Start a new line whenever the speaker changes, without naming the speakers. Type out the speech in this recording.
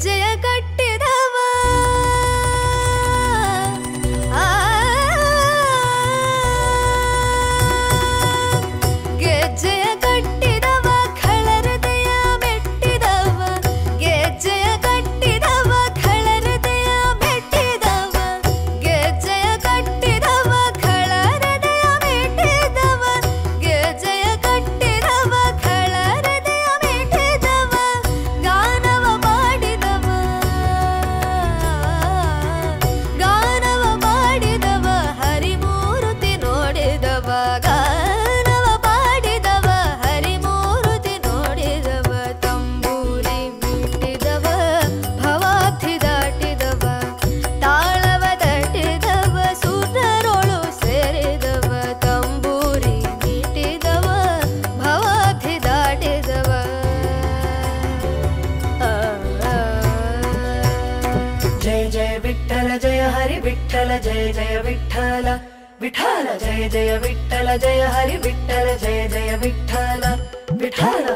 ಗೆಜ್ಜೆಯ ಕಟ್ಟಿದವ ಗೆಜ್ಜೆಯ ಕಟ್ಟಿದವ ಖಳಹೃದಯ ಮೆಟ್ಟಿದವ ಗೆಜ್ಜೆಯ ಕಟ್ಟಿದವ ಖಳಹೃದಯ ಮೆಟ್ಟಿದವ ಗೆಜ್ಜೆಯ ಕಟ್ಟಿದವ ಖಳಹೃದಯ ಮೆಟ್ಟಿದವ ಗೆಜ್ಜೆಯ ಕಟ್ಟಿದವ ಖಳಹೃದಯ ಮೆಟ್ಟಿದವ ಗಾನವ ಮಾಡಿದವ ಹರಿಮೂರ್ತಿ ನೋಡಿದವ ಗಾನವ ಮಾಡಿದವ ಹರಿಮೂರ್ತಿ ನೋಡಿದವ ತಂಬೂರಿ ಮೀಟಿದವ ಭವಾಬ್ಧಿ ದಾಟಿದವ ತಾಳವ ತಟ್ಟಿದವ ಸುರರೊಳು ಸೇರಿದವ ತಂಬೂರಿ ಮೀಟಿದವ ಭವಾಬ್ಧಿ ದಾಟಿದವ
जय जय विठ्ठल जय हरि विठ्ठल जय जय विठ्ठल विठ्ठल जय जय विठ्ठल जय हरि विठ्ठल जय जय विठ्ठल विठ्ठल